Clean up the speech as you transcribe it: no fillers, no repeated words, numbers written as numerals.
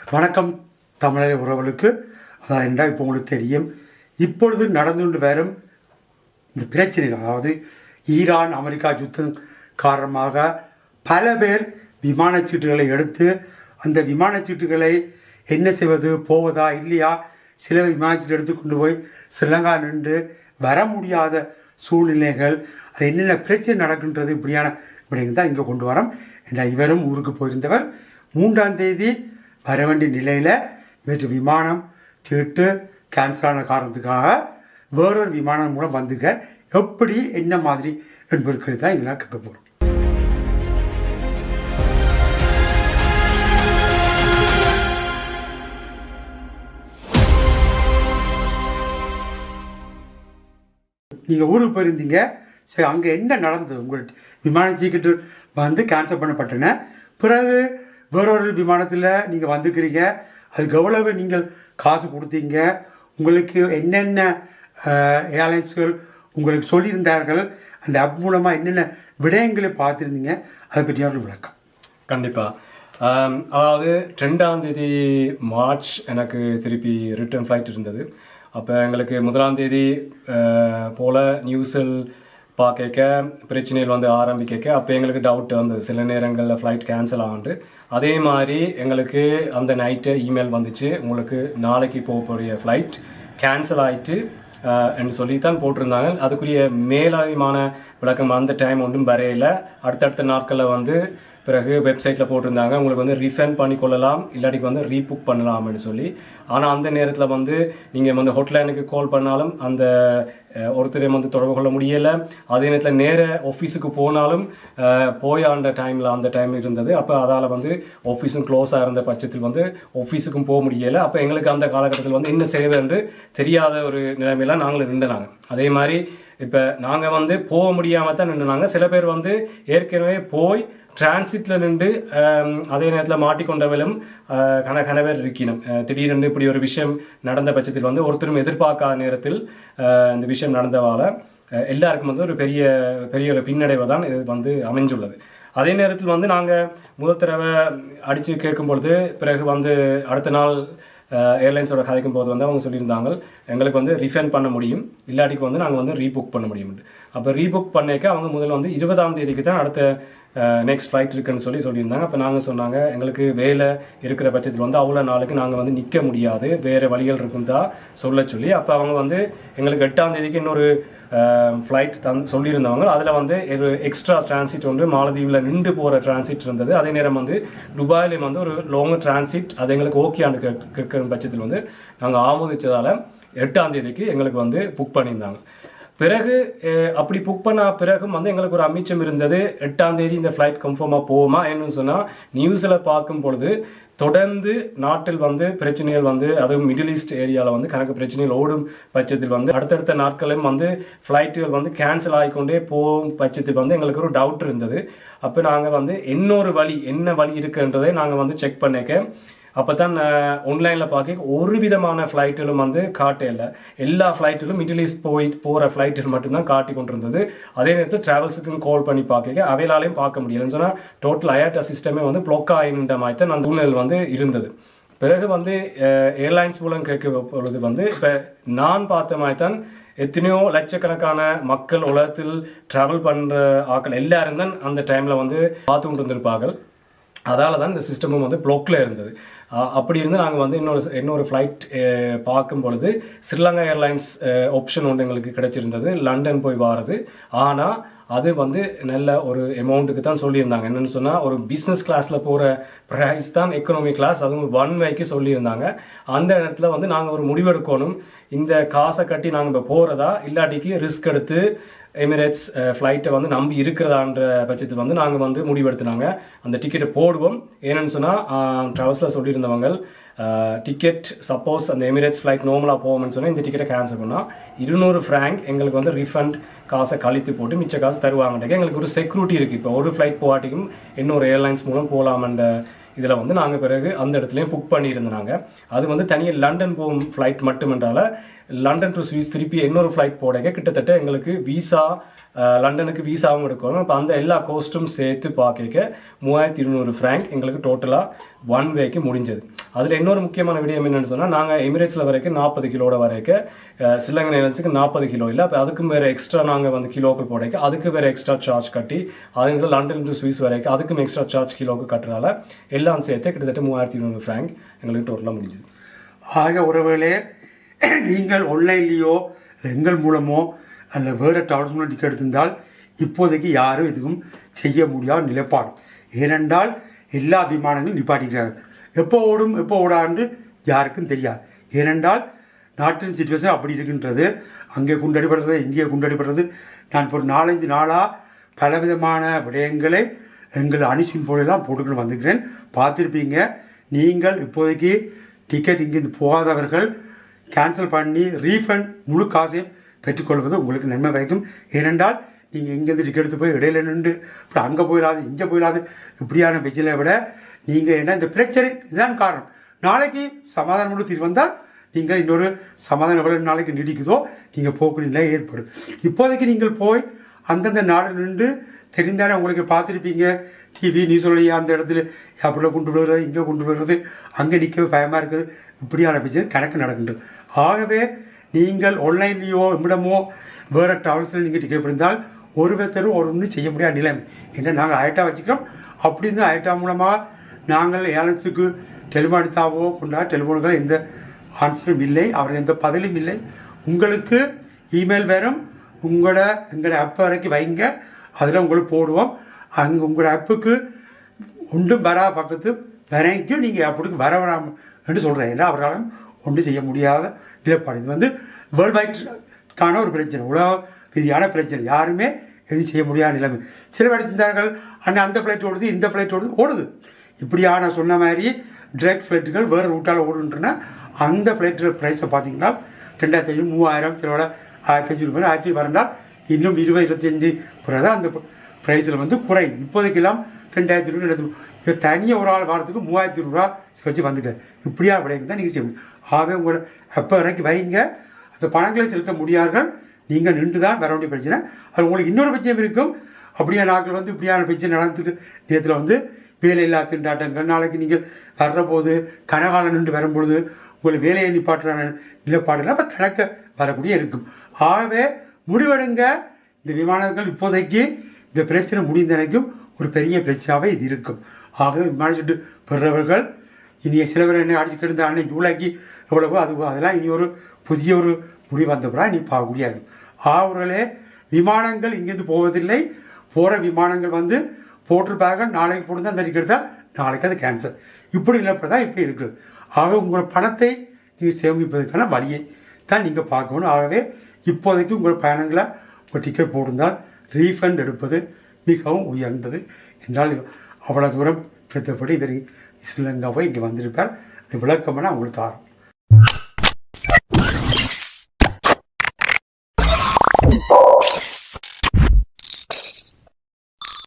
வணக்கம் தமிழக உறவுகளுக்கு. அதாவது என்றால் இப்போ உங்களுக்கு தெரியும், இப்பொழுது நடந்து கொண்டு வரும் இந்த பிரச்சனைகள், அதாவது ஈரான் அமெரிக்கா யுத்தம் காரணமாக பல பேர் விமானச்சீட்டுகளை எடுத்து அந்த விமானச்சீட்டுகளை என்ன செய்வது, போவதா இல்லையா, சில விமானச்சீட்டு எடுத்துக்கொண்டு போய் ஸ்ரீலங்கா நின்று வர முடியாத சூழ்நிலைகள், அது என்னென்ன பிரச்சனை நடக்கின்றது, இப்படின்னு தான் இங்கே கொண்டு வரோம். என்ற இவரும் ஊருக்கு போயிருந்தவர் 3ஆம் தேதி வர வேண்டிய நிலையில் நேற்று விமானம் சீட்டு கேன்சல் ஆன காரணத்துக்காக வேறொரு விமானம் மூலம் வந்துக்க, எப்படி என்ன மாதிரி என்பதை தான் இங்கே கேட்க போகிறோம். நீங்கள் ஊருக்கு போயிருந்தீங்க, சரி அங்கே என்ன நடந்தது, உங்கள் விமான டிக்கெட்டு வந்து கேன்சல் பண்ணப்பட்டன, பிறகு வேறொரு விமானத்தில் நீங்கள் வந்துக்கிறீங்க, அதுக்கு எவ்வளவு நீங்கள் காசு கொடுத்தீங்க, உங்களுக்கு என்னென்ன ஏர்லைன்ஸ்கள் உங்களுக்கு சொல்லியிருந்தார்கள், அந்த ஆப் மூலமாக என்னென்ன விடயங்களை பார்த்துருந்தீங்க, அதை பற்றியான விளக்கம். கண்டிப்பாக. அதாவது 2ஆம் தேதி மார்ச் எனக்கு திருப்பி ரிட்டர்ன் ஃப்ளைட் இருந்தது. அப்போ எங்களுக்கு 1ஆம் தேதி போல் நியூஸில் பார்க்க பிரச்சனைகள் வந்து ஆரம்பிக்க, அப்போ எங்களுக்கு டவுட் வந்தது, சில நேரங்களில் ஃப்ளைட் கேன்சல் ஆகுது. அதே மாதிரி எங்களுக்கு அந்த நைட்டு இமெயில் வந்துச்சு, உங்களுக்கு நாளைக்கு போகிற ஃப்ளைட் கேன்சல் ஆகிட்டு என்று சொல்லித்தான் போட்டிருந்தாங்க. அதுக்குரிய மேலதிகமான விளக்கம் அந்த டைம் ஒன்றும் வரையில. அடுத்தடுத்த நாட்களில் வந்து பிறகு வெப்சைட்டில் போட்டிருந்தாங்க, உங்களுக்கு வந்து ரீஃபண்ட் பண்ணி கொள்ளலாம், இல்லாட்டிக்கு வந்து ரீபுக் பண்ணலாம்னு சொல்லி. ஆனால் அந்த நேரத்தில் வந்து நீங்கள் வந்து ஹோட்லைனுக்கு கால் பண்ணாலும் அந்த ஒருத்தரையும் வந்து தொடர்பு கொள்ள முடியலை. அதே நேரத்தில் நேர ஆஃபீஸுக்கு போனாலும் அந்த டைம் இருந்தது. அப்போ அதால் வந்து ஆஃபீஸும் க்ளோஸாக இருந்த பட்சத்தில் வந்து ஆஃபீஸுக்கும் போக முடியலை. அப்போ எங்களுக்கு அந்த காலகட்டத்தில் வந்து என்ன செய்வது தெரியாத ஒரு நிலைமையெல்லாம் நாங்கள் நின்றுனாங்க. அதே மாதிரி இப்போ நாங்கள் வந்து போக முடியாமல் தான் நின்றுனாங்க. சில பேர் வந்து ஏற்கனவே போய் டிரான்சிட்டில் நின்று அதே நேரத்தில் மாட்டிக்கொண்டவர்களும் கனவேர் இருக்கணும். திடீரென்று இப்படி ஒரு விஷயம் நடந்த பட்சத்தில் வந்து ஒருத்தரும் எதிர்பார்க்காத நேரத்தில் இந்த விஷயம் நடந்தவால் எல்லாருக்கும் வந்து ஒரு பெரிய ஒரு பின்னடைவை தான் இது வந்து அமைஞ்சுள்ளது. அதே நேரத்தில் வந்து நாங்கள் முதல் தடவை அடித்து கேட்கும் பொழுது பிறகு வந்து அடுத்த நாள் ஏர்லைன்ஸோட கதைக்கும் போது வந்து அவங்க சொல்லியிருந்தாங்க, எங்களுக்கு வந்து ரீஃபண்ட் பண்ண முடியும், இல்லாட்டிக்கு வந்து நாங்கள் வந்து ரீபுக் பண்ண முடியும். அப்போ ரீபுக் பண்ணிக்க அவங்க முதல்ல வந்து 20ஆம் தேதிக்கு தான் அடுத்த நெக்ஸ்ட் ஃப்ளைட் இருக்குன்னு சொல்லியிருந்தாங்க. அப்போ நாங்கள் சொன்னாங்க, எங்களுக்கு வேலை இருக்கிற பட்சத்தில் வந்து அவ்வளோ நாளுக்கு நாங்கள் வந்து நிற்க முடியாது, வேறு வழிகள் இருக்குன்னு தான் சொல்லி. அப்போ அவங்க வந்து எங்களுக்கு 8ஆம் தேதிக்கு இன்னொரு ஃப்ளைட் சொல்லியிருந்தவங்க. அதில் வந்து ஒரு எக்ஸ்ட்ரா டிரான்சிட் ஒன்று மாலதீவில் நின்று போகிற டிரான்சிட் இருந்தது. அதே நேரம் வந்து துபாயிலையும் வந்து ஒரு லாங் டிரான்சிட், அது எங்களுக்கு ஓகேன்னு கேட்குற பட்சத்தில் வந்து நாங்கள் ஆமோதித்ததால் 8ஆம் தேதிக்கு எங்களுக்கு வந்து புக் பண்ணியிருந்தாங்க. பிறகு அப்படி புக் பண்ண பிறகும் வந்து எங்களுக்கு ஒரு அமிச்சம் இருந்தது, 8ஆம் தேதி இந்த ஃப்ளைட் கன்ஃபார்மாக போகுமா என்னன்னு சொன்னால், நியூஸில் பார்க்கும் பொழுது தொடர்ந்து நாட்டில் வந்து பிரச்சனைகள் வந்து, அதுவும் மிடில் ஈஸ்ட் ஏரியாவில் வந்து கணக்கு பிரச்சனைகள் ஓடும் பட்சத்தில் வந்து அடுத்தடுத்த நாட்களும் வந்து ஃப்ளைட்டுகள் வந்து கேன்சல் ஆகிக்கொண்டே போகும் பட்சத்தில் வந்து எங்களுக்கு ஒரு டவுட் இருந்தது. அப்போ நாங்கள் வந்து என்ன வழி இருக்குன்றதை நாங்கள் வந்து செக் பண்ணிக்க, அப்போ தான் ஆன்லைனில் பார்க்க ஒரு விதமான ஃப்ளைட்டுகளும் வந்து காட்டையில், எல்லா ஃப்ளைட்டுகளும் மிடில் ஈஸ்ட் போகிற ஃப்ளைட்டுகள் மட்டும்தான் காட்டி கொண்டிருந்தது. அதே நேரத்தில் ட்ராவல்ஸுக்கும் கால் பண்ணி பார்க்க அவையிலாலையும் பார்க்க முடியலன்னு சொன்னால் டோட்டல் அயர்டா சிஸ்டமே வந்து ப்ளாக் ஆகின்ற மாதிரி தான் அந்த சூழ்நிலை வந்து இருந்தது. பிறகு வந்து ஏர்லைன்ஸ் மூலம் கேட்க பொழுது வந்து இப்போ நான் பார்த்த மாதிரி தான் எத்தனையோ லட்சக்கணக்கான மக்கள் உலகத்தில் ட்ராவல் பண்ணுற ஆட்கள் எல்லாரும் தான் அந்த டைமில் வந்து பார்த்து கொண்டு வந்திருப்பார்கள். அதால் தான் இந்த சிஸ்டமும் வந்து ப்ளாக்கில் இருந்தது. அப்படி இருந்து நாங்கள் வந்து இன்னொரு ஃப்ளைட் பார்க்கும் பொழுது ஸ்ரீலங்கா ஏர்லைன்ஸ் ஆப்ஷன் ஒன்று எங்களுக்கு கிடைச்சிருந்தது, லண்டன் போய் வாரது. ஆனால் அது வந்து நல்ல ஒரு அமௌண்ட்டுக்கு தான் சொல்லியிருந்தாங்க. என்னென்னு சொன்னால், ஒரு பிஸ்னஸ் கிளாஸில் போகிற ப்ரைஸ் தான் எக்கனாமிக் கிளாஸ், அதுவும் 1 வேக்கு சொல்லியிருந்தாங்க. அந்த இடத்துல வந்து நாங்கள் ஒரு முடிவெடுக்கணும், இந்த காசை கட்டி நாங்கள் இப்போ போகிறதா இல்லாட்டிக்கு ரிஸ்க் எடுத்து எமிரேட்ஸ் ஃப்ளைட்டை வந்து நம்பி இருக்கிறதான்ற பட்சத்தில் வந்து நாங்கள் வந்து முடிவெடுத்துனாங்க, அந்த டிக்கெட்டை போடுவோம். ஏன்னு சொன்னால் ட்ராவல்ஸில் சொல்லியிருந்தவங்க, டிக்கெட் சப்போஸ் அந்த எமிரேட்ஸ் ஃப்ளைட் நார்மலாக போவோம்னு சொன்னால் இந்த டிக்கெட்டை கேன்சல் பண்ணால் 200 ஃப்ராங்க் எங்களுக்கு வந்து ரீஃபண்ட் காசை கழித்து போட்டு மிச்ச காசு தருவாங்கன்றக்கு எங்களுக்கு ஒரு செக்யூரிட்டி இருக்குது. இப்போ ஒரு ஃப்ளைட் போகாட்டிக்கும் இன்னொரு ஏர்லைன்ஸ் மூலம் போகலாமன்ற இதில் வந்து நாங்கள் பிறகு அந்த இடத்துலையும் புக் பண்ணியிருந்தாங்க. அது வந்து தனியாக லண்டன் போகும் ஃப்ளைட் மட்டுமென்றால் லண்டன் டு ஸ்விஸ் திருப்பி இன்னொரு ஃப்ளைட் போடக்க கிட்டத்தட்ட எங்களுக்கு விசா லண்டனுக்கு விசாவும் எடுக்கணும். இப்போ அந்த எல்லா கோஸ்ட்டும் சேர்த்து பார்க்க 3200 ஃப்ராங்க் எங்களுக்கு டோட்டலாக 1 வேக்கு முடிஞ்சது. அதில் இன்னொரு முக்கியமான விடயம் என்னன்னு சொன்னால் நாங்கள் எமிரேட்ஸில் வரைக்கும் 40 கிலோட வரைக்கும் ஸ்ரீலங்கன் ஏர்லைன்ஸுக்கு 40 கிலோ இல்லை. அப்போ அதுக்கும் வேறு எக்ஸ்ட்ரா நாங்கள் வந்து கிலோக்கள் போடைக்கு அதுக்கு வேறு எக்ஸ்ட்ரா சார்ஜ் கட்டி அது லண்டன் டு சுவிஸ் வரைக்கும் அதுக்கும் எக்ஸ்ட்ரா சார்ஜ் கிலோக்கு கட்டுறதால எல்லாம் சேர்த்து கிட்டத்தட்ட 3200 ஃப்ராங்க் எங்களுக்கு டோட்டலாக முடிஞ்சுது. ஆக உறவுகளே, நீங்கள் ஆன்லைன்லேயோ எங்கள் மூலமோ அல்ல வேறு டிராவல்ஸ் மூலம் டிக்கெட் எடுத்திருந்தால் இப்போதைக்கு யாரும் எதுவும் செய்ய முடியாத நிலைப்பாடு. ஏனென்றால் எல்லா விமானங்களும் நிப்பாட்டிக்கிறாங்க. எப்போ ஓடும் எப்போ ஓடான்னு யாருக்கும் தெரியாது. ஏனென்றால் நாட்டின் சிச்சுவேஷன் அப்படி இருக்கின்றது. அங்கே குண்டடிப்படுறது, இங்கே குண்டடிப்படுறது. நான் இப்போ ஒரு 4-5 நாளாக பலவிதமான விடயங்களை எங்கள் அணிசின் போலெல்லாம் போட்டுக்கிட்டு வந்துக்கிறேன். பார்த்துருப்பீங்க. நீங்கள் இப்போதைக்கு டிக்கெட் இங்கேருந்து போகாதவர்கள் கேன்சல் பண்ணி ரீஃபண்ட் முழு காசையும் பெற்றுக்கொள்வது உங்களுக்கு நன்மை வைக்கும். ஏனென்றால் நீங்கள் இங்கேருந்து டிக்கெட் எடுத்து போய் இடையில நின்று அப்புறம் அங்கே போயிடாது இங்கே போயிடாது இப்படியான பிரச்சனையை விட நீங்கள் என்ன இந்த பிரச்சனை இதுதான் காரணம். நாளைக்கு சமாதானம் தீர்வு வந்தால் நீங்கள் இன்னொரு சமாதானம் எவ்வளோ நாளைக்கு நீடிக்குதோ நீங்கள் போகக்கூடிய நிலை ஏற்படும். இப்போதைக்கு நீங்கள் போய் அந்தந்த நாடு நின்று தெரிந்தானே உங்களுக்கு பார்த்துருப்பீங்க. டிவி நியூஸ் வழியா அந்த இடத்துல அப்படிலாம் கொண்டு வருவது இங்கே கொண்டு வருவது அங்கே நிற்கவே பயமாக இருக்குது. இப்படியான பிரச்சனை கணக்கு நடக்கின்றது. ஆகவே நீங்கள் ஆன்லைன்லேயோ இம்மிடமோ வேறு ட்ராவல்ஸில் நீங்கள் டிக்கெட் பண்ணியிருந்தால் ஒருத்தரும் ஒன்றும் செய்ய முடியாத நிலைமை. ஏன்னா நாங்கள் ஐட்டா வச்சுக்கிறோம். அப்படி இருந்து ஐட்டா மூலமாக நாங்கள் ஏர்லைன்ஸுக்கு டெலிஃபோன் எடுத்தாவோ கொண்டா டெலிஃபோன்கள் எந்த ஆன்சரும் இல்லை, அவர் எந்த பதிலும் இல்லை. உங்களுக்கு இமெயில் வரும். எங்களோட ஆப் வரைக்கும் வைங்க, அதில் உங்களுக்கு போடுவோம். அங்கே உங்களோட ஆப்புக்கு ஒன்றும் வரா பக்கத்து வரைக்கும் நீங்கள் ஆப்புக்கு வர வேணாம் என்று சொல்கிறேன். ஏன்னா அவரால் ஒன்றும் செய்ய முடியாத நிலைப்பாடு. இது வந்து வேர்ல்டு வைட்கான ஒரு பிரச்சனை, உலக ரீதியான பிரச்சனை. யாருமே எதுவும் செய்ய முடியாத நிலைமை. சில எடுத்திருந்தார்கள் அண்ணன் அந்த ஃப்ளைட் ஓடுது இந்த ஃப்ளைட் ஓடுது. இப்படியான சொன்ன மாதிரி டிரெக்ட் ஃப்ளைட்டுகள் வேறு ரூட்டால் ஓடுன்றன. அந்த ஃப்ளைட்டு ப்ரைஸை பார்த்தீங்கன்னா 2500 3000 சிலோட 1500 ஆச்சு வரண்டால் இன்னும் 20-25 பிறகு தான் அந்த ப்ரைஸில் வந்து குறையும். இப்போதைக்கெல்லாம் 2200 இப்போ தனியாக ஒரு ஆள் வாரத்துக்கு 3200 வச்சு வந்துட்டு இப்படியா விடைங்க தான் நீங்கள் செய்யணும். ஆகவே உங்களோட அப்போ வரைக்கும் வைங்க. அந்த பணங்களை செலுத்த முடியார்கள் நீங்கள் நின்று தான் வர வேண்டிய பிரச்சனை. அது உங்களுக்கு இன்னொரு பிரச்சனை இருக்கும். அப்படியே நாட்கள் வந்து இப்படியான பிரச்சனை நடந்துட்டு நேரத்தில் வந்து வேலையில்லா திண்டாட்டங்கள். நாளைக்கு நீங்கள் வர்ற போது கனகாலம் நின்று வரும்பொழுது உங்களுக்கு வேலையை நிப்பாட்டுற நிலப்பாடுலாம் இப்போ கணக்க வரக்கூடிய இருக்கும். ஆகவே முடிவெடுங்க. இந்த விமானங்கள் இப்போதைக்கு இந்த பிரச்சனை முடிந்த வரைக்கும் ஒரு பெரிய பிரச்சனாவே இது இருக்கும். ஆகவே விமான சீட்டு பெறுறவர்கள் இனி சில பேர் என்ன அடிச்சு கிடந்த அன்னைக்கு ஜூலைக்கு எவ்வளவோ அதெல்லாம் இனி ஒரு புதிய ஒரு முடிவு வந்தப்படா நீ பார்க்கக்கூடிய இருக்கும். அவர்களே விமானங்கள் இங்கேருந்து போவதில்லை. போகிற விமானங்கள் வந்து போட்டிருப்பாங்க. நாளைக்கு போட்டு அந்த டிக்கெட் எடுத்தால் நாளைக்கு அது கேன்சல். இப்படி இல்லைப்போ தான் இப்படி இருக்குது. ஆக உங்கள் பணத்தை நீங்கள் சேமிப்பதற்கான வழியை தான் நீங்கள் பார்க்கணும். ஆகவே இப்போதைக்கு உங்கள் பயணங்களை ஒரு டிக்கெட் போட்டிருந்தால் ரீஃபண்ட் எடுப்பது மிகவும் உயர்ந்தது என்றால் அவ்வளோ தூரம் பெற்றபடி இவர் ஸ்ரீலங்காவை இங்கே வந்திருப்பார். அது விளக்கமான அவங்களுக்கு தாரும்.